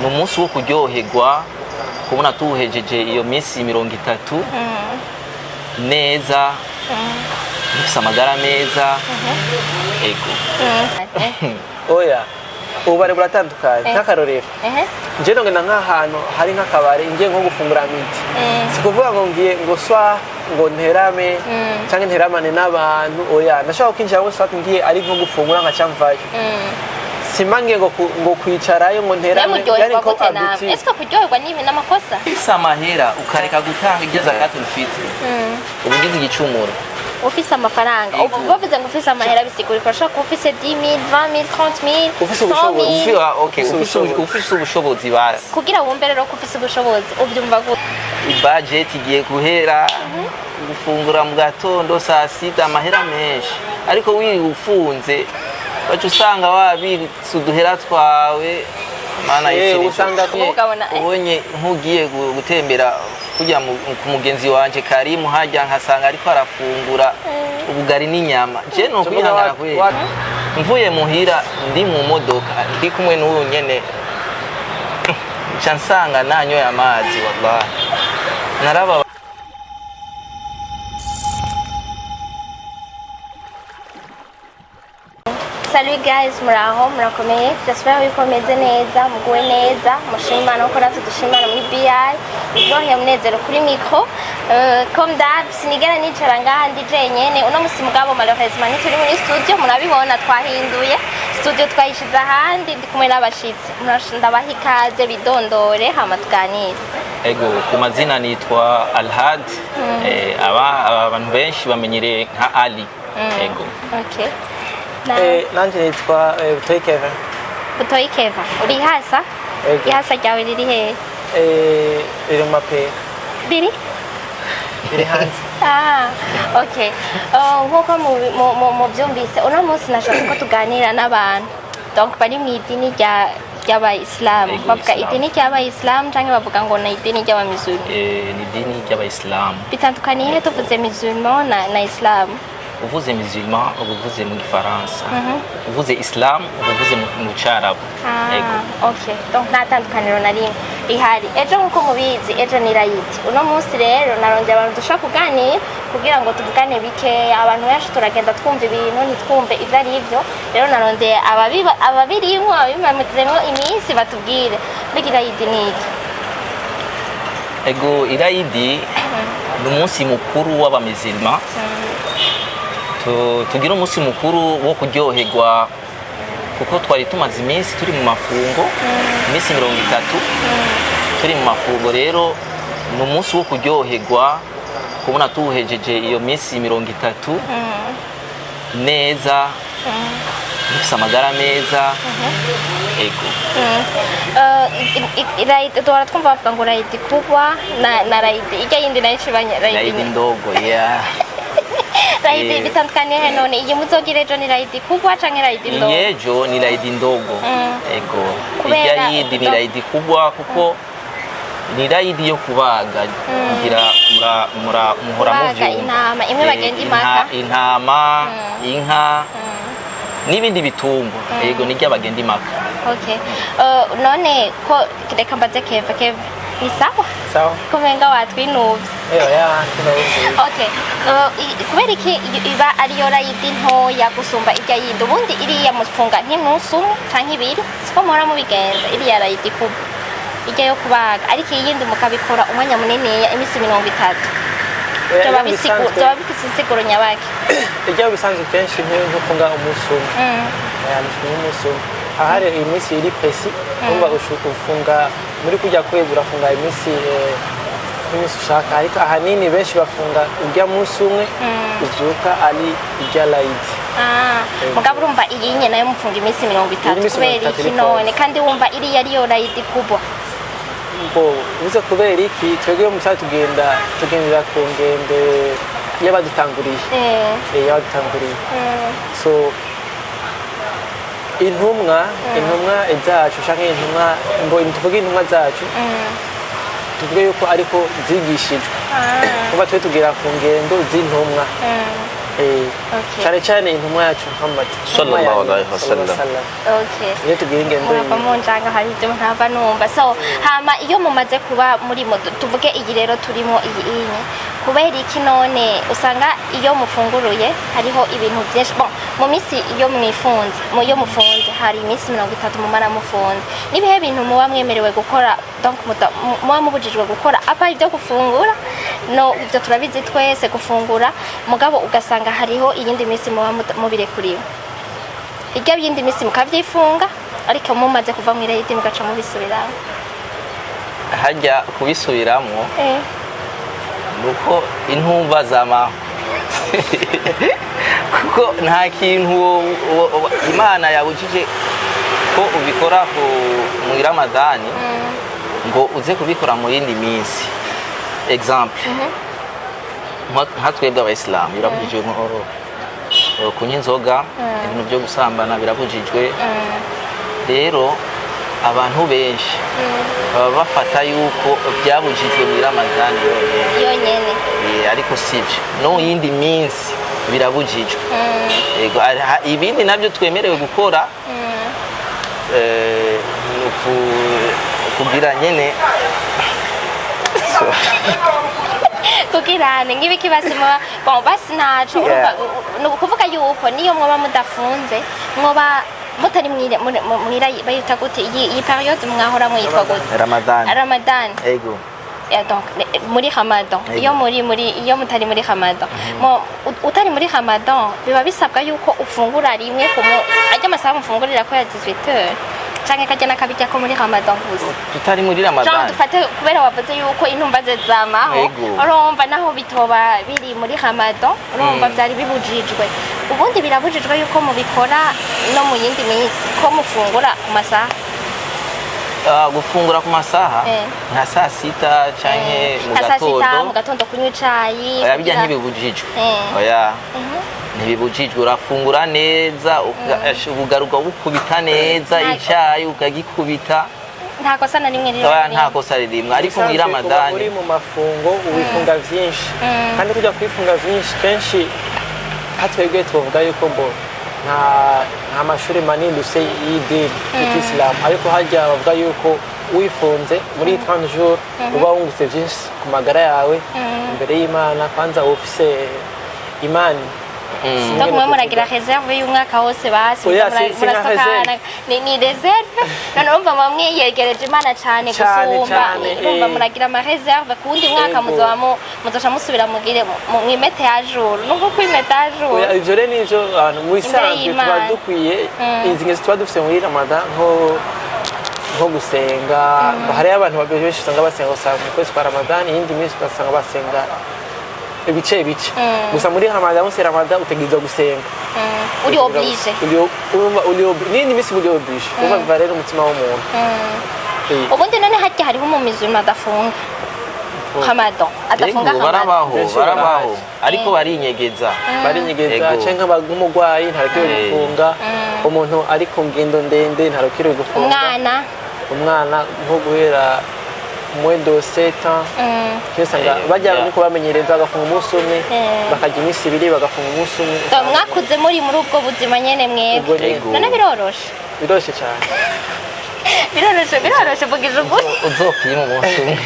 n'umunsi wo kuryoherwa kubona tuhejeje iyo minsi 30 neza dufise amagara meza ego oya ubare buratandukanye nk'akarorero nje ngenda nk'ahantu hari nk'akabare ngiye nko gufungura miti sikuvuga ngo ngiye ngo swa ngo nterame cyangwa nteramane n'abantu oya ndashaka kwinjira ngo swa ngiye ari nko gufungura nka cyamvayo simange ngo kwicarayo ngo nterame yani ko abiti esko kuryoherwa nibi n'amakosa samahera ukareka gutanga igeza gato ufite ubugize igicumuro ufise amafaranga bavuze ngo ufise amahera bisigura ko ushaka ufise 10,000 20,000 30,000 ufise ubushobozi okay ufise ubushobozi basi kugira wumve rero ko ufise ubushobozi ubyumva gute budget igiye guhera gufungura mu gatondo saa 6 amahera menshi ariko wiri ufunze bacu usanga wabitse uduhera twawe mana yisiri usanga ubonye nkugiye gutembera kujya ku mugenzi wanje Karimu hajya nkasanga ariko arafungura ubugari n'inyama je no kwihangana kwe mvuye muhira ndi mu modoka ndi kumwe n'uyu nyene chansanga nanyoye amazi wallahi naraba. Salut guys, muraho murakomeye j'espère yuko meze neza muguwe neza mushimana uko natwe dushimana muri BI ibyoheye munezero kuri micro comme d'hab sinigera nicara ngaha ndi jenyene uno musi mugabo malheureusement turi muri studio murabibona twahinduye studio twayishize ahandi ndi kumwe n'abashitsi ndabaha ikaze bidondore hama tuganire. Ego ku mazina nitwa Alhad abantu benshi bamenyereye nka Ali. Ego okay. Nanje nitwa Butoyikeva. Butoyikeva uri hasa? Ihasa ryawe riri he? Iri mape. Biri? Biri hanze. Okay. Nkuko mu byumvise uno munsi nashaka ko tuganira n'abantu donc bari mu idini ry'abayisilamu bavuga idini ry'abayisilamu cyangwa bavuga ngo na idini ry'abamizulu? Ni idini ry'abayisilamu. Bitandukaniye he tuvuze musulman na islam? Uvuze musulman uvuze mu Gifaransa uvuze islam uvuze mu Cyarabu. Ego okay donc natandukaniro nari ihari ejo nkuko mubizi ejo ni Eid uno munsi rero narongera abantu dushaka kuganira kugira ngo tuvugane bike abantu benshi turagenda twumva ibintu ntitwumve ivyo ari ivyo rero narondeye ababirimo abimamuzemo iminsi batubwire mbega Eid ni iki? Ego Eid ni umunsi mukuru w'abamizilma tugira umunsi mukuru wo kuryoherwa kuko twari tumaze iminsi turi mu mafungo iminsi 30 turi mu mafungo rero ni umunsi wo kuryoherwa kubona tuhejeje iyo minsi 30 neza dufise amagara meza ego Eid tuwara twumva bavuga ngo Eid kubwa na Eid ijya yindi nayo cibanye Eid ndogo yeah. Eid bitandukaniye none iyi muzogira ejo ni Eid kubwa canke Eid ndogo? Ejo ni Eid ndogo. Ego. Ijya Eid ni Eid kubwa kuko ni Eid yo kubaga ngira muhora muvyo intama imwe bagenda imaka intama inka n'ibindi bitungo ego nijya bagenda imaka. Okay. None ko reka mbaze Keva ni sawa? Sawa. Kumenga watwinuvye. Okay. Kubera iki iba ariyo Eid ntoya gusumba ijya yindi ubundi iriya mufunga nk'intusu canke ibiri siko muhora mubigenza iriya Eid kubwa ijya yo kubaga ariko iyindi mukabikora umwanya munini ya imisi 30. Jaba bifise insiguro nyabaki. Ijya bisanzwe kenshi nk'ufunga umusumu. Umusumu. Ahari imisi iri pesi umva ufunga muri kujya kwegura funga imisi ushaka ariko ahanini benshi bafunga ujya munsi umwe uvyuka ari ijya Eid. Mugabo urumva iyi nyene nayo mufunga imisi 30 kubera iki none kandi wumva iri yariyo Eid kubwa ngo bize kubera iki twebwe mu cyaro tugendera ku ngende y'abadutanguriye y'abadutanguriye so intumwa zacu canke intumwa ngo tuvuge intumwa zacu tuvuge yuko ariko zigishijwe kuba twe tugira ku ngendo z'intumwa Okay. cyane cyane intumwa yacu Muhammad Sallallahu alaihi wasallam. Okay. iyo tugira ingendo Mwaba munjanga hari ibyo ntava numva. So hama iyo mumaze kuba muri moto tuvuge iyi rero turimo iyi inye kubera iki none usanga iyo mufunguruye hariho ibintu byinshi bon mu minsi iyo mufunze hari iminsi 30 mumara mufunze nibihe bintu muba mwemerewe gukora donc muba mubujijwe gukora apa ibyo gufungura no ibyo turabizi twese gufungura mugabo ugasanga hariho iyindi minsi muba mubirekuriwe ijya byindi minsi mukavyifunga ariko mumaze kuva mu irayidi mugaca mubisubiramo hajya kubisubiramo nuko intumva zama kuko nta kintu Imana yabujije ko ubikora mu Ramadani ngo uze kubikora mu yindi minsi example nka twebwe abayisilamu birabujijwe kunywa inzoga ibintu byo gusambana birabujijwe rero abantu benshi baba bafata yuko byabujijwe muri Ramadani yonyene ariko sivyo no yindi minsi birabujijwe yego ibindi nabyo twemerewe gukora kugira nyene kukirane ngibiki basima bon basi naco kuvuga yuko niyo mwoba mudafunze mwoba mutari mwira bayita gute iyi periode mwahora mwitwa gute Ramadan ego donc muri Ramadan iyo mutari muri Ramadan utari muri Ramadan biba bisabwa yuko ufungura rimwe ajya amasaha mufungurira ko ya 18h canke kajya nakabijya ko muri Ramadan gusa tutari muri Ramadan dufate kubera wavuze yuko intumva zezamaho urumva naho bitoba biri muri Ramadan urumva byari bibujijwe ubundi birabujijwe yuko mubikora no mu yindi minsi ko mufungura ku masaha gufungura ku masaha nka saa sita canke mu gatondo kunywa icayi bijya ntibibujijwe oya ntibibujijwe urafungura neza ugaruka ukubita neza icayi ukagikubita nta kosa na rimwe nta kosa rimwe ariko muri Ramadani uri mu mafungo ubifunga vyinshi kandi kujya kwifunga vyinshi kenshi hatwebwe tuvuga yuko mbo nta mashuri manini use y'idini y'Islam ariko hajya bavuga yuko wifunze muri 30 jours uba wungutse vyinshi ku magara yawe imbere y'Imana kwanza ufise imani donc mwe muragira reserve y'umwaka wose basi murasokana ni reserve none urumva mwamwe yegereje Imana cyane gusumba urumva muragira ama reserve kundi mwaka muzoca musubira mugire mwimete ya jour nuko kwimete ya jour ivyo rero nijo mu isanzwe tuba dukwiye inzingizi tuba dufise muri Ramadan nko gusenga hari abantu benshi usanga basenga mu kwezi kwa Ramadan iyindi minsi ugasanga basenga ibice gusa muri Ramadan utegerezwa gusenga uri oblige nini misi uri oblige uba biva rero umutima w'umuntu ubundi none hajya hariho umumizuma adafunga Ramadan adafunga barabaho ariko barinyegeza canke nk'umugwayi ntarekere gufunga umuntu ari ku ngendo ndende ntarekere gufunga umwana nko guhera mwendo 7 ans cyesanga bajya nuko bamenyereza agafunga umunsi umwe bakajya iminsi ibiri bagafunga umunsi umwe mwakuze muri ubwo buzima nyene mwebwe none biroroshe cyane biroroshe vugize ubu uzopima umunsi umwe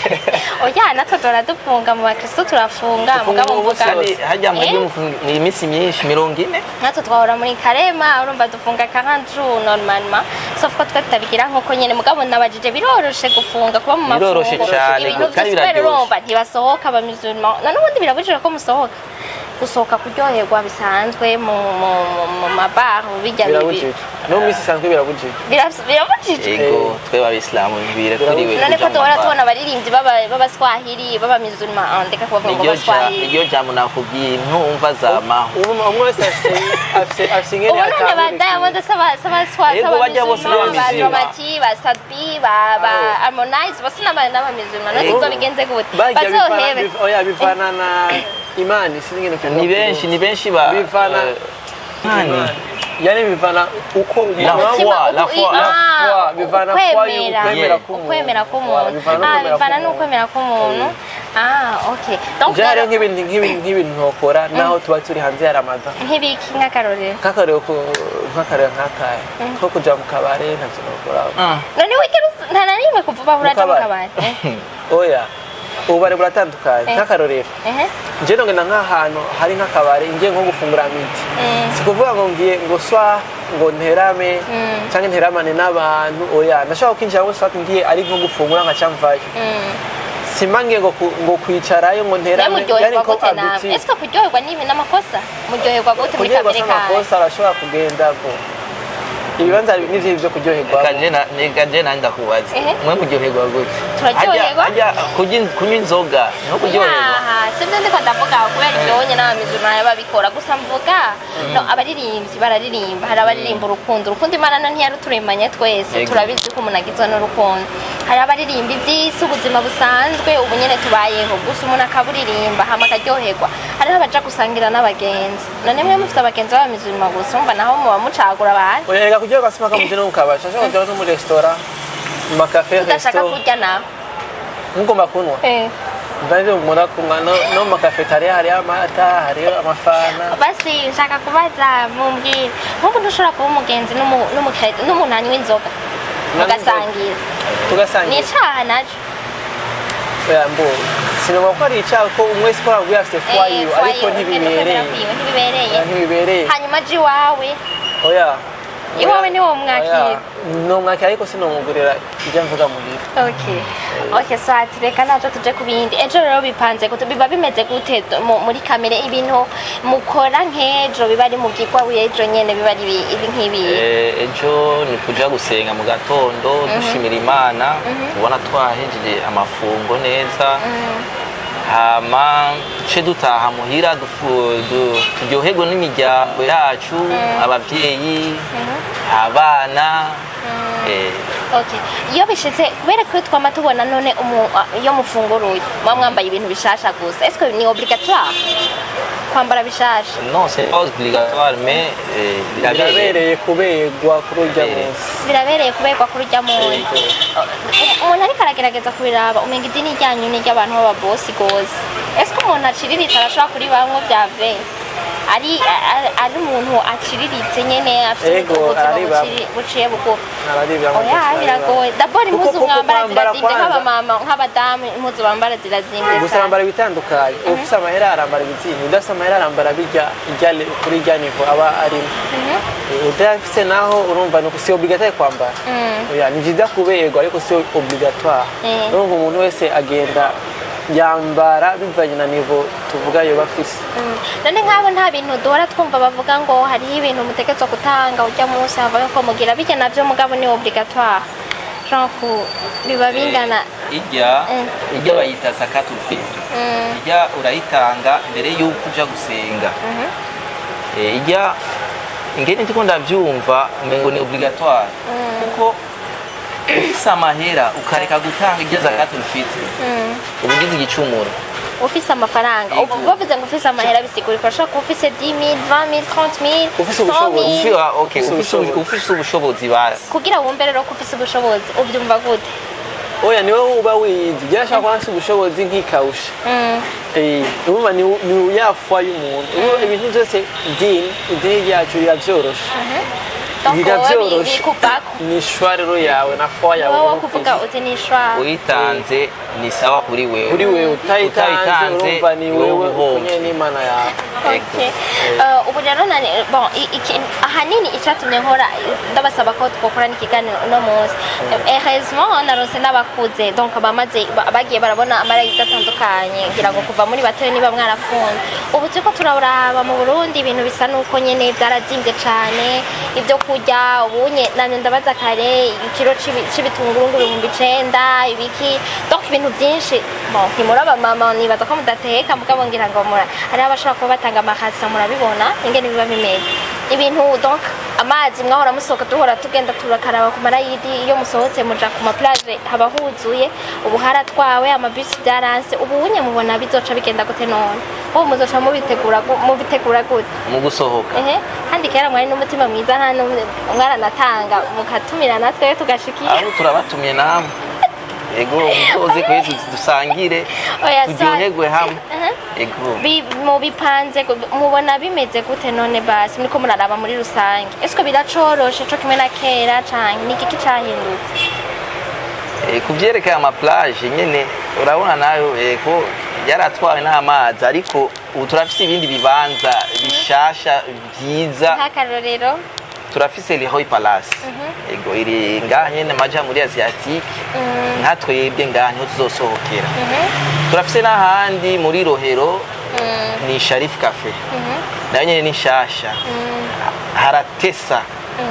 oya natwe turadufunga mu bakristo turafunga mugabo mvuga hajya muri iminsi myinshi 40 natwe twahora muri karema urumva dufunga 40 jours normalement sauf ko tutabigira nkuko nyene mugabo nabajije biroroshe gufunga kuba mu mafungo biroroshe cyane kandi urumva ntibasohoka aba musulman none ubundi birabujije ko musohoka gusohoka kuryoherwa bisanzwe mu mabar bijya bibi no misi sanzwe birabujije ego tweba abisilamu birekuriwe none ko tubona abaririmbyi b'abaswahili b'abamizulma ndeka kuvuga ngo baswahili iryo jambo nakubwiye ntumva zamaho umwe wese afise ingene akaba Diamond bajya bose b'abamizulma basadbi ba Harmonize bose n'abamizulma none tuzobigenze gute bazohebe oya bivana na imani ni benshi bivana yani bivana uko La foi bivana ukwemera k'umuntu bivana n'ukwemera k'umuntu okay donc je hariho nk'ibintu ntokora naho tuba turi hanze ya Ramadan nk'ibiki nk'akarorero nk'akaye ko kuja mu kabare ntavyo nokora none wigera nta na rimwe kuvuba uraja mu kabare oya ubare buratandukanye nk'akarorero nje ngenda nk'ahantu hari nk'akabare ngiye nko gufungura miti sikuvuga ngo ngiye ngo swa ngo nterame cyangwa nteramane n'abantu oya ndashaka kwinjira ngo swati ngiye ari nko gufungura nka cyamvayo simange ngo kwicarayo ngo nterame yani ko aduti esko kuryoherwa n'ibi n'amakosa muryoherwa gute muri kamere kawe amakosa arashobora kugenda go ibibanza n'ivyo byo kuryoherwa kanje nanda kubaza mwe muryoherwa gute turaryoherwa kunywa inzoga no kuryoherwa sivyo ndiko ndavuga kubera ibyonye n'abamizuna babikora gusa mvuga no abaririmbyi bararirimba hari abaririmba urukundo Imana no ntiyaruturemanye twese turabizi ko umuntu agizwe n'urukundo hari abaririmba iby'isi ubuzima busanzwe ubu nyene tubayeho gusa umuntu akaburirimba hama akaryoherwa hari abaja gusangira n'abagenzi none mwe mufite abagenzi b'abamizuna gusa umva naho muba mucagura abantu kuryoherwa simaka muje no mukabasha ashaka kujya no mu restaurant mu cafe udashaka kurya nawe mugomba kunwa Mbaje umura kumwa no mu cafeteria hari amata hari amafana basi nshaka kubaza mumbwire nk'umuntu ushobora kuba umugenzi n'umuntu anywa inzoga tugasangira ni icaha naco oya mbo sinoma ko ari icaha ko umwe sikora ngo yafite fwayo ariko ntibibereye hanyuma ji wawe oya iwawe ni wo mwakira no mwakira ariko sinomugurira ijya mvuga muhira okay so ati reka naco tuje kubindi ejo rero bipanze gute biba bimeze gute muri kamere ibintu mukora nk'ejo biba ari mu bwikwa w'ejo nyene biba ari ibi nk'ibi ejo ni kuja gusenga mu gatondo dushimira Imana ubona twahejeje amafungo neza hama ce dutaha muhira turyoherwe n'imiryango yacu abavyeyi abana okay iyo bishitse kubera ko twama tubona none iyo mufunguruye mwambaye ibintu bishasha gusa est-ce que ni obligatoire kwambara bishasha non c'est pas obligatoire mais birabereye kuberwa kuri urya munsi birabereye kuberwa kuri urya munsi umuntu ariko aragerageza kubiraba umenga idini ryanyu ni ry'abantu b'ababosi gose est-ce que umuntu aciriritse arashobora kuri bamwe bya ve ari umuntu aciriritse nyene afite ubuzima buciye buko oya biragoye d'abord impuzu mwambara zirazimvye nk'abamama nk'abadamu impuzu bambara zirazimvye gusa bambara bitandukanye ufise amahera arambara ibitsinzi udafise amahera arambara bijya kuri rya nivo aba arimo udafise naho urumva nuko si obligatoire kwambara oya ni vyiza kuberwa ariko si obligatoire urumva umuntu wese agenda yambara bivanye na nivo tuvuga yo bafise none nk'abo nta bintu duhora twumva bavuga ngo hariho ibintu mutegetswe gutanga ujya munsi havayo ko mugira bijya navyo mugabo ni obligatoire genre biba bingana ijya bayita zakatul fitr ijya urayitanga mbere yuko uja gusenga ijya ingene ndiko ndavyumva ngo ni obligatoire kuko ufise amahera ukareka gutanga ijya zakatul fitr ubugize igicumuro ufise amafaranga bavuze ngo ufise amahera bisigura ko ashaka ufise 10,000 20,000 30,000 ufise ubushobozi basi kugira wumve rero ko ufise ubushobozi ubyumva gute oya niwe uba wizi byashaka kwansi ubushobozi nk'ikawusha urumva ni yafwa y'umuntu ibintu byose idini ryacu riravyorosha ni shwariro yawe na fwa yawe wowe kuvuga uti ni shwa uyitanze ni sawa kuri wewe utayitanze urumva ni wewe kunye n'Imana yawe ubu rero bon ahanini icatumye nkora ndabasaba ko twokora n'ikiganiro no munsi heureusement narose n'abakuze donc bamaze bagiye barabona amarayika atandukanye ngira ngo kuva muri bato niba mwarafunze ubu turiko turaraba mu Burundi ibintu bisa nuko nyene byarazimbye cane ibyo kurya ubunye nane ndabaza kare ikiro c'ibitunguru ngo 9,000 ibiki donc ibintu byinshi bon ntimuraba mama nibaza ko mudateka mugabo ngira ngo ari abashaka kuba batanga amakasa murabibona ingene biba bimeze ibintu donc amazi mwahora musohoka duhora tugenda turakaraba ku marayidi iyo musohotse muja ku ma plage haba huzuye ubu haratwawe amabisi byaranse ubu unye mubona bizoca bigenda gute none bo muzoca mubitegura gute mu gusohoka kandi kera mwari n'umutima mwiza hano mwaranatanga mukatumira natwe tugashikira abo turabatumye namwe ego muzoze kwezi dusangire turyoherwe hamwe ego mubipanze mubona bimeze gute none basi muriko muraraba muri rusange esko biracoroshe co kimwe na kera canke ni iki cahindutse kuvyerekeye amaplage nyene urabona nayo ko yaratwawe n'amazi ariko ubu turafise ibindi bibanza bishasha vyiza nk'akarorero turafise Leroy Palace ego iri ngaha nyene maja muri Asiatique nka twebwe ngaha niho tuzosohokera turafise n'ahandi muri Rohero ni Sharif Cafe nayo nyene ni shasha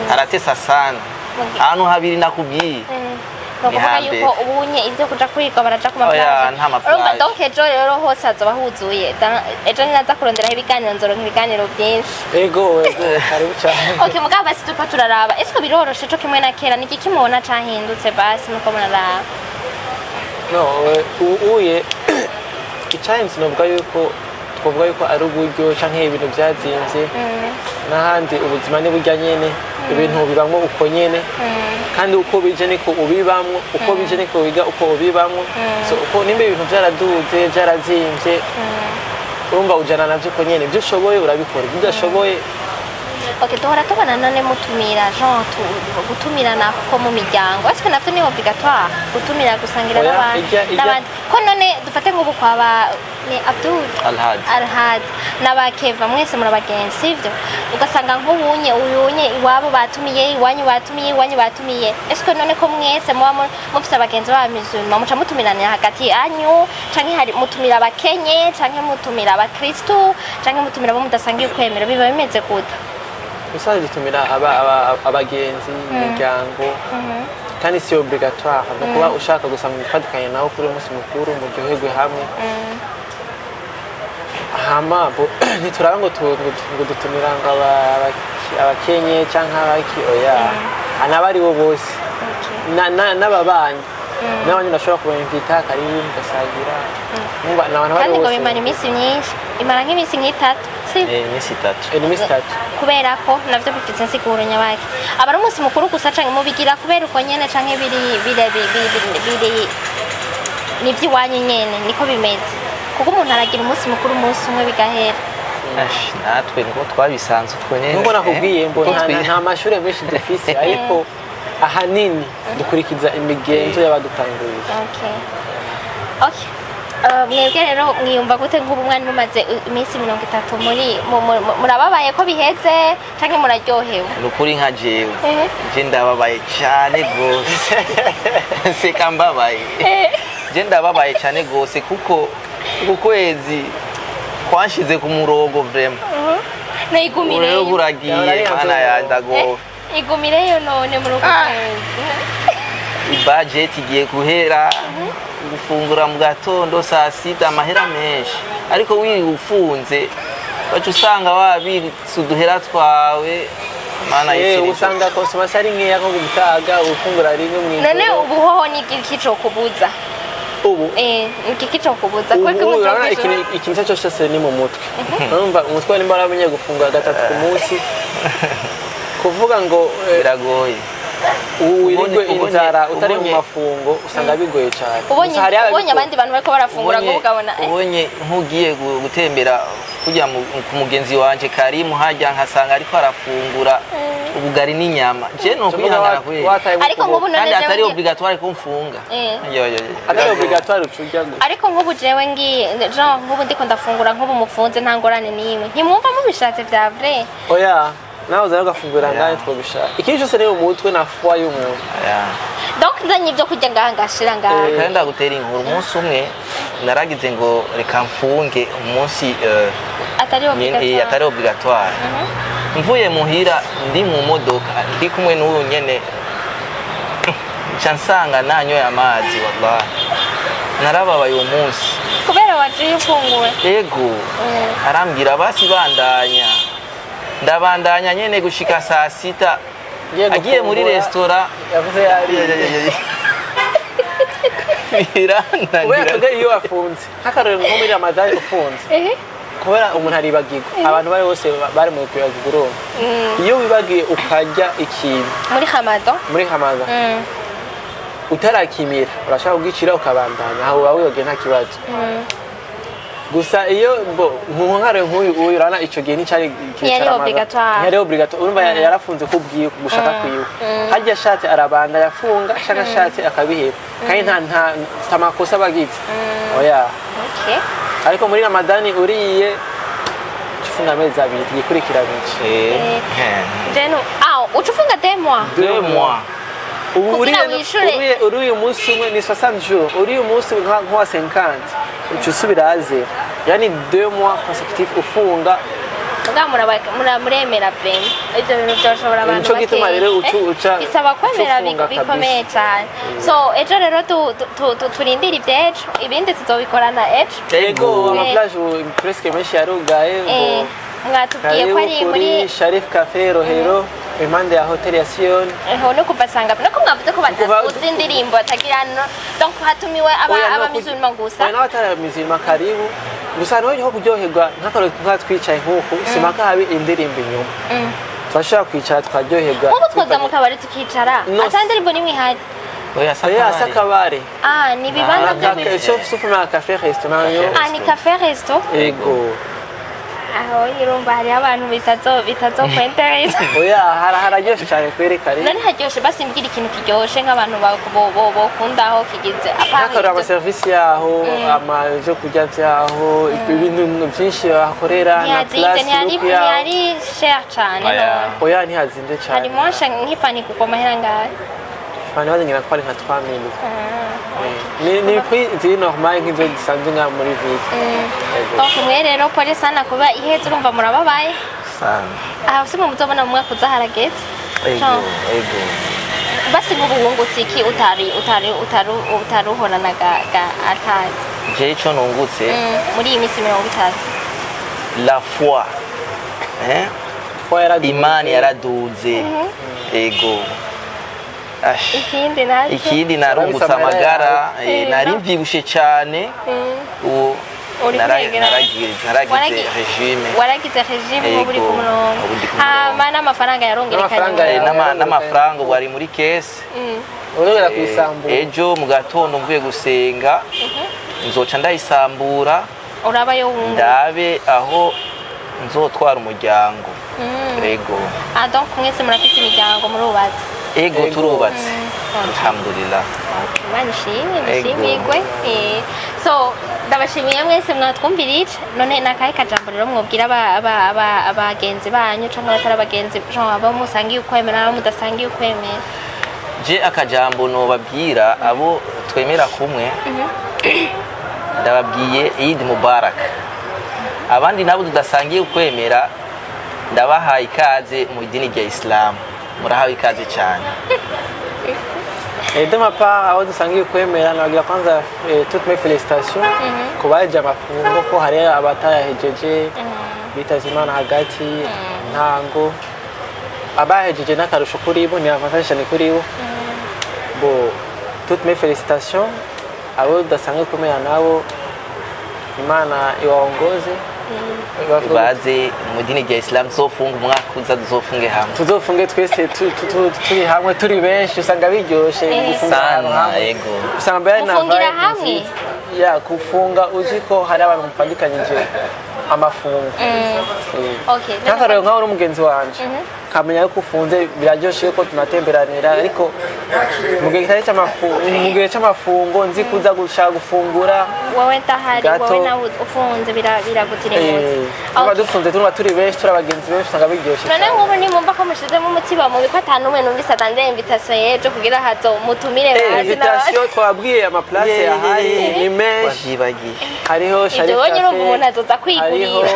haratesa sana ahantu habiri nakubwiye bavuga yuko ubunye ivyo kuja kwiga baraja ku maplage urumva donc ejo rero hose hazoba huzuye ejo ninaza kuronderaho ibiganiro nzoronka ibiganiro vyinshi ego karibu cyane okay mugabo basi turiko turaraba esko biroroshe co kimwe na kera niki kimubona cahindutse basi nuko muraraba no uye icahindutse novuga yuko twovuga yuko ari uburyo canke ibintu vyazimvye n'ahandi ubuzima ni burya nyene ibintu bibamwo uko nyene kandi uko bije niko ubibamwo uko bije niko wiga uko ubibamwo so uko nimba ibintu byaraduze byarazimvye urumva ujana navyo uko nyene ibyo ushoboye urabikora ibyo udashoboye okay duhora tubona none mutumira genre gutumirana ko mu miryango est-ce que navyo ni obligatoire gutumira gusangira n'abandi ko none dufate nk'ubu kwaba ni Abdul Alhad n'abakeva mwese murabagenzi sivyo ugasanga nk'ubunye uyunye iwabo batumiye iwanyu batumiye est-ce que none ko mwese muba mufite abagenzi ba musulman muca mutumirana hagati yanyu canke hari mutumira abakenye canke mutumira abakristo canke mutumira bo mudasangiye ukwemera biba bimeze gute usanzwe dutumira abagenzi imiryango kandi si obligatoire no kuba ushaka gusa mufatikanya nawe kuri umunsi mukuru muryoherwe hamwe hama ntituraba ngo dutumira ngo abakenye canke abaki oya anabari bo bose n'ababanyi n'abanyu ndashobora kubinvita karibu mugasangira kandi ngo bimara iminsi myinshi imara nk'iminsi nk'itatu iminsi itatu kubera ko navyo bifite insiguro nyabaki aba ari umunsi mukuru gusa canke mubigira kubera uko nyene canke biri n'ivy'iwanyu nyene niko bimeze kuko umuntu aragira umunsi mukuru umunsi umwe bigahera natwe ngo twabisanze uko nyene nuko nakubwiye mbona nta mashure menshi dufise ariko ahanini dukurikiza imigenzo y'abadutanguriye okay mwebwe rero mwiyumva gute nk'ubu mwari mumaze iminsi 30 murababaye ko biheze canke muraryohewe nukuri nka jewe je ndababaye cyane gose seka mbabaye je ndababaye cyane gose kuko ukwezi kwanshize ku murongo vraiment nayigumire rero buragiye mana yandago igumireyo none mu rugo kwezi budget igiye guhera gufungura mu gatondo saa sita amahera menshi ariko wiri ufunze bacu usanga wabitse uduhera twawe mana yisiri usanga consommation ari nkeya nko gutaga ufungura rimwe mu none ubu hoho ni ikico kubuza ubu ikico kubuza kweke mu ikintu cyose ni mu mutwe urumva umutwe ni mbara amenye gufungura gatatu ku munsi kuvuga ngo biragoye uwirirwe inzara utari mu mafungo usanga bigoye cyane ubonye abandi bantu bariko barafungura ngo ukabona ubonye nkugiye gutembera kujya ku mugenzi wanje Karimu hajya nkasanga ariko arafungura ubugari n'inyama je no kwihangana kwe ariko nk'ubu none atari obligatoire ko mfunga atari obligatoire ucujya gusa ariko nk'ubu jewe ngiye genre nk'ubu ndiko ndafungura nk'ubu mufunze nta ngorane n'imwe ntimwumva mubishatse vya vrai oya nawe uzaga gafungura ngane twobishaka ikindi cyose rero umutwe na foi y'umuntu donc nzanye ibyo kujya ngaha ngashira ngaha kandi ndagutera inkuru umunsi umwe naragize ngo reka mfunge umunsi atari obligatoire mvuye muhira ndi mu modoka ndi kumwe n'uyu nyene nsanga nanyoye amazi wallahi narababaye uwo munsi kubera waje ufunguwe yego arambwira basi ndabandanya nyene gushika saa sita agiye muri restaurant yavuze yari biranangira iyo wafunze hakarero nko muri Ramadan ufunze kubera umuntu aribagirwa abantu bari bose bari mu kwibagirwa urumva iyo wibagiye ukarya ikintu muri hamado utarakimira urashaka kugicira ukabandanya aho wawe wibagiye nta kibazo gusa iyo nk'unkare nk'uyu urana ico gihe nicari ntiyari obligatoire urumva yarafunze kubwiye gushaka kwiwe harya ashatse arabanda yafunga ashaka ashatse akabiheba kandi nta makosa bagize oya ariko muri ramadani uriye ufunga amezi abiri yikurikiranyije ucufunga 2 mois uriye umunsi umwe ni 60 jours uriye umunsi nk'uwa 50 ucusubira aze yani 2 mois consécutifs ufunga muremera vrema ivyo bintu vyoshobora abantu bakeya bisaba kwemera bikomeye cyane so ejo rero turindira ivy'ejo ibindi tuzobikorana ejo ego amaplage presque menshi yarugaye mwatubwiye ko ari muri Sharif Cafe Rohero impande ya hotel ya Sion no kuva sanga no kumwavuze ko batavuze indirimbo atagira no donc hatumiwe aba mizulma gusa na batara mizulma karibu gusa no ho kuryoherwa nka twicaye nkuko simaka habi indirimbo inyuma twashaka kwicara twaryoherwa ubu twoza mu kabari tukicara atandirimbo nimwe hari oya sakabare ni bibanda byo sauf na café restaurant ni café resto ego aho irumva hari abantu bitazo kwentereza oya hararyoshe cyane kwerekare nani haryoshe basi mbwira ikintu kiryoshe nk'abantu bakunda aho kigize apart ama service yaho ama jo kujya byaho ibintu byinshi bakorera na place ntiyari cher cyane oya ntihazinde cyane hari monsha nk'ifani kuko mahera ngahe fani bazengera ko ari nka 3000 ni prix ziri normal nk'izo zisanzwe nka muri ville donc mwe rero pole sana kuba iheze urumva murababaye sana si muzobona mu mwaka uzaharageze ego basi nk'ubuwungutse iki utaruhoranaga atazi je ico nungutse muri iyi minsi 30 la foi imani yaraduze ego ikindi narungutse amagara nari mvyibushe cyane uwo naragize regime ubu uri ku murongo n'amafaranga yarongerekanye n'amafaranga wari muri kese urogera kwisambura ejo mu gatondo mvuye gusenga nzoca ndayisambura urabayo wungu ndabe aho nzotwara umuryango ego donc mwese murafite imiryango murubatse ego turubatse alhamdulillah nishimigwe so ndabashimiye mwese mwatwumvirije none nakahe kajambo rero mwobwira abagenzi banyu cyangwa abatari abagenzi abo musangiye ukwemera abo mudasangiye ukwemera je akajambo nobabwira abo twemera kumwe ndababwiye Eid Mubarak abandi nabo tudasangiye ukwemera ndabahaye ikaze mu idini rya Islam murahawe ikaze cyane de ma part aho dusangiye kwemera nagira kwanza toutes mes félicitations kubaje amafungo ko hari abatayahejeje bitazimana hagati ntango abahejeje n'akarusho kuri bo ni avantage kuri bo toutes mes félicitations abo dusangiye kwemera nabo Imana iwaongoze baze mu dini rya Islam zofunga umwaka uza tuzofunge hamwe tuzofunge twese turi hamwe turi benshi usanga biryoshe sana ego usanga bari na vibe hamwe ya kufunga uziko hari abantu mufandikanyije amafungo okay nakaro nkaho n'umugenzi wanje kamenya yuko ufunze biraryoshe yuko tunatemberanira ariko mu gihe cy'amafungo nzi kuza gushaka gufungura wowe ntahari wowe nawe ufunze biragutirimutse aba dufunze turwa turi benshi turi abagenzi benshi usanga biryoshe none nk'ubu nimumva ko mushizemo umutima mu biko atanumwe numvise atande invitation yejo kugira hazo mutumire bazi invitation twabwiye ama place yahari ni menshi hariho Sharif Cafe ibyo nyine umuntu azoza kwigurira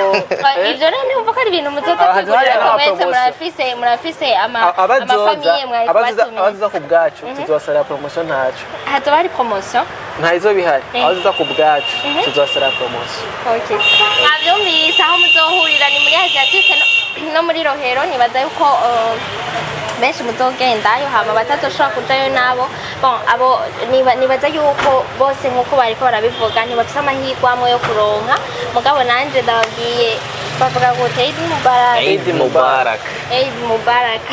ibyo rero nimumva ko ari ibintu muzoza kwigurira ko mwese murafise amafamiye mwari kwatumye abaza ku bwacu tuzosara promotion ntacu hazoba hari promotion ntayizo bihari abaza ku bwacu tuzosara promotion okay avyumvise aho muzohurira ni muri Asiatique no muri Rohero nibaza yuko benshi muzogendayo hama batazoshobora kujayo nabo bon abo nibaza yuko bose nkuko bariko barabivuga ntibafise amahirwe amwe yo kuronka mugabo nanje ndababwiye bavuga ngo Eid Mubarak Eid Mubarak Eid Mubarak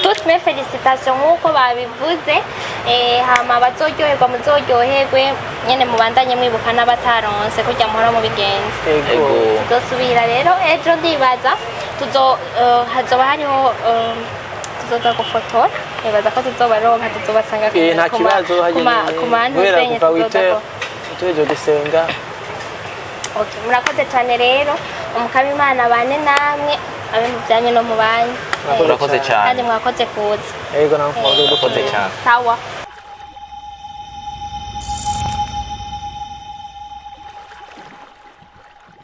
toutes mes félicitations nkuko babivuze hama bazoryoherwa muzoryoherwe nyene mubandanye mwibuka n'abataronse kujya muhora mu bigenzi tuzosubira rero ejo ndibaza hazoba hariho tuzoza gufotora nibaza ko tuzobaronka tuzobasanga nta kibazo ku mantu zenye tuzoza tuzo gusenga. Okay, murakoze cyane rero umukama Imana bane namwe abe mu byanyu no mu banyu murakoze cyane kandi mwakoze kuza yego namwe murakoze cyane sawa